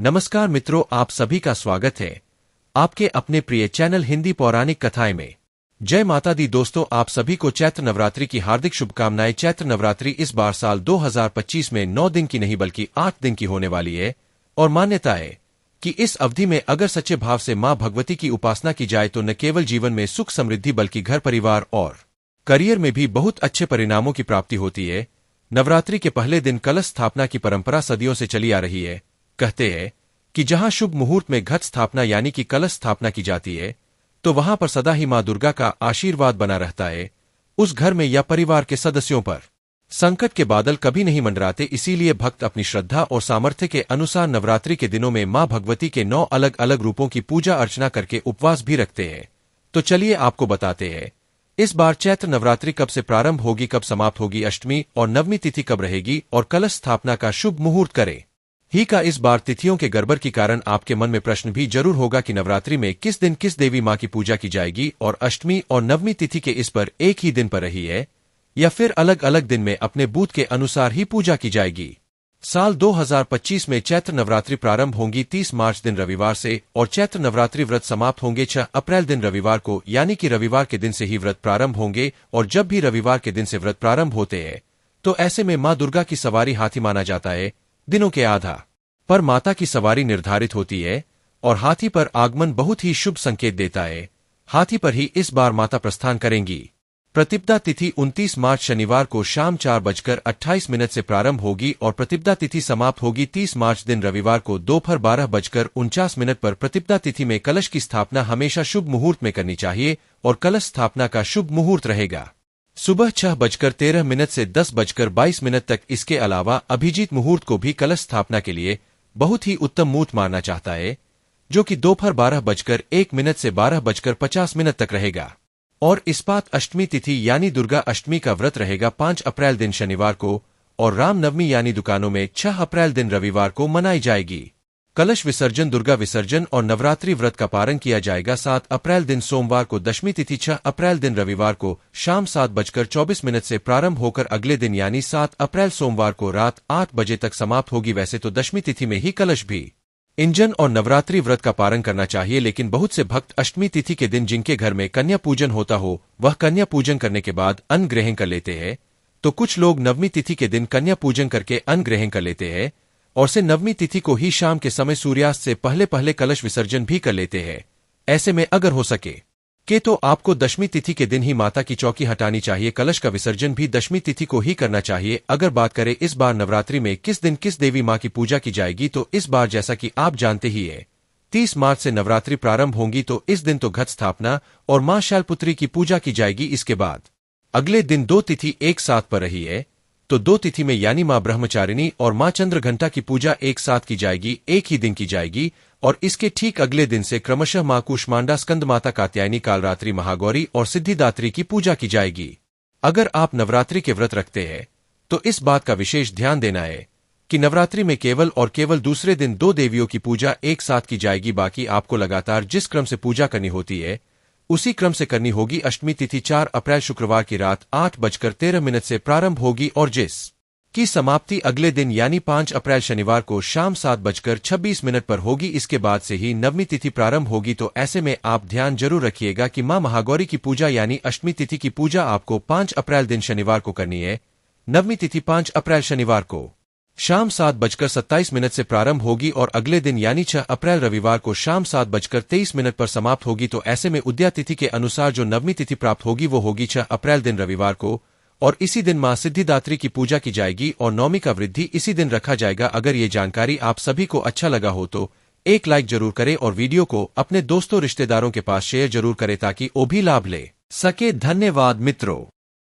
नमस्कार मित्रों, आप सभी का स्वागत है आपके अपने प्रिय चैनल हिंदी पौराणिक कथाएं में। जय माता दी दोस्तों, आप सभी को चैत्र नवरात्रि की हार्दिक शुभकामनाएं। चैत्र नवरात्रि इस बार साल 2025 में 9 दिन की नहीं बल्कि 8 दिन की होने वाली है और मान्यता है कि इस अवधि में अगर सच्चे भाव से मां भगवती की उपासना की जाए तो न केवल जीवन में सुख समृद्धि बल्कि घर परिवार और करियर में भी बहुत अच्छे परिणामों की प्राप्ति होती है। नवरात्रि के पहले दिन कलश स्थापना की परंपरा सदियों से चली आ रही है। कहते हैं कि जहां शुभ मुहूर्त में घट स्थापना यानी कि कलश स्थापना की जाती है तो वहां पर सदा ही मां दुर्गा का आशीर्वाद बना रहता है। उस घर में या परिवार के सदस्यों पर संकट के बादल कभी नहीं मंडराते। इसीलिए भक्त अपनी श्रद्धा और सामर्थ्य के अनुसार नवरात्रि के दिनों में मां भगवती के 9 अलग अलग रूपों की पूजा अर्चना करके उपवास भी रखते हैं। तो चलिए आपको बताते हैं इस बार चैत्र नवरात्रि कब से प्रारंभ होगी, कब समाप्त होगी, अष्टमी और नवमी तिथि कब रहेगी और कलश स्थापना का शुभ मुहूर्त करें ही का। इस बार तिथियों के गड़बड़ के कारण आपके मन में प्रश्न भी जरूर होगा कि नवरात्रि में किस दिन किस देवी मां की पूजा की जाएगी और अष्टमी और नवमी तिथि के इस पर एक ही दिन पर रही है या फिर अलग अलग दिन में अपने बूथ के अनुसार ही पूजा की जाएगी। साल 2025 में चैत्र नवरात्रि प्रारंभ होंगी 30 मार्च दिन रविवार से और चैत्र नवरात्रि व्रत समाप्त होंगे 6 अप्रैल दिन रविवार को, यानी कि रविवार के दिन से ही व्रत प्रारंभ होंगे। और जब भी रविवार के दिन से व्रत प्रारंभ होते हैं तो ऐसे में मां दुर्गा की सवारी हाथी माना जाता है। दिनों के आधार पर माता की सवारी निर्धारित होती है और हाथी पर आगमन बहुत ही शुभ संकेत देता है। हाथी पर ही इस बार माता प्रस्थान करेंगी। प्रतिपदा तिथि 29 मार्च शनिवार को शाम 4:28 से प्रारंभ होगी और प्रतिपदा तिथि समाप्त होगी 30 मार्च दिन रविवार को दोपहर 12:49 पर। प्रतिपदा तिथि में कलश की स्थापना हमेशा शुभ मुहूर्त में करनी चाहिए और कलश स्थापना का शुभ मुहूर्त रहेगा सुबह 6:13 से 10:22 तक। इसके अलावा अभिजीत मुहूर्त को भी कलश स्थापना के लिए बहुत ही उत्तम मुहूर्त माना चाहता है, जो कि दोपहर 12:01 से 12:50 तक रहेगा। और इस्पात अष्टमी तिथि यानी दुर्गा अष्टमी का व्रत रहेगा 5 अप्रैल दिन शनिवार को और रामनवमी यानी दुकानों में 6 अप्रैल दिन रविवार को मनाई जाएगी। कलश विसर्जन, दुर्गा विसर्जन और नवरात्रि व्रत का पारण किया जाएगा 7 अप्रैल दिन सोमवार को। दशमी तिथि 6 अप्रैल दिन रविवार को शाम 7:24 से प्रारंभ होकर अगले दिन यानी 7 अप्रैल सोमवार को रात 8 बजे तक समाप्त होगी। वैसे तो दशमी तिथि में ही कलश भी इंजन और नवरात्रि व्रत का पारण करना चाहिए, लेकिन बहुत से भक्त अष्टमी तिथि के दिन जिनके घर में कन्या पूजन होता हो वह कन्या पूजन करने के बाद अन्न ग्रहण कर लेते हैं। तो कुछ लोग नवमी तिथि के दिन कन्या पूजन करके अन्न ग्रहण कर लेते हैं और से नवमी तिथि को ही शाम के समय सूर्यास्त से पहले पहले कलश विसर्जन भी कर लेते हैं। ऐसे में अगर हो सके तो आपको दशमी तिथि के दिन ही माता की चौकी हटानी चाहिए। कलश का विसर्जन भी दशमी तिथि को ही करना चाहिए। अगर बात करें इस बार नवरात्रि में किस दिन किस देवी मां की पूजा की जाएगी तो इस बार जैसा कि आप जानते ही है 30 मार्च से नवरात्रि प्रारंभ होंगी तो इस दिन तो घट स्थापना और मां शैलपुत्री की पूजा की जाएगी। इसके बाद अगले दिन 2 तिथि एक साथ पर रही है तो 2 तिथि में यानी मां ब्रह्मचारिणी और मां चंद्रघंटा की पूजा एक साथ की जाएगी, एक ही दिन की जाएगी। और इसके ठीक अगले दिन से क्रमशः मां कूष्मांडा, स्कंद माता, कात्यायनी, कालरात्रि, महागौरी और सिद्धिदात्री की पूजा की जाएगी। अगर आप नवरात्रि के व्रत रखते हैं तो इस बात का विशेष ध्यान देना है कि नवरात्रि में केवल और केवल दूसरे दिन 2 देवियों की पूजा एक साथ की जाएगी। बाकी आपको लगातार जिस क्रम से पूजा करनी होती है उसी क्रम से करनी होगी। अष्टमी तिथि 4 अप्रैल शुक्रवार की रात 8:13 से प्रारंभ होगी और जिस की समाप्ति अगले दिन यानी 5 अप्रैल शनिवार को शाम 7:26 पर होगी। इसके बाद से ही नवमी तिथि प्रारंभ होगी। तो ऐसे में आप ध्यान जरूर रखिएगा कि मां महागौरी की पूजा यानी अष्टमी तिथि की पूजा आपको 5 अप्रैल दिन शनिवार को करनी है। नवमी तिथि 5 अप्रैल शनिवार को शाम 7:27 से प्रारंभ होगी और अगले दिन यानी 6 अप्रैल रविवार को शाम 7:23 पर समाप्त होगी। तो ऐसे में उदया तिथि के अनुसार जो नवमी तिथि प्राप्त होगी वो होगी 6 अप्रैल दिन रविवार को और इसी दिन मां सिद्धिदात्री की पूजा की जाएगी और नौमी का वृद्धि इसी दिन रखा जाएगा। अगर ये जानकारी आप सभी को अच्छा लगा हो तो एक लाइक जरूर करें और वीडियो को अपने दोस्तों रिश्तेदारों के पास शेयर जरूर करें ताकि वो भी लाभ ले सके। धन्यवाद मित्रों।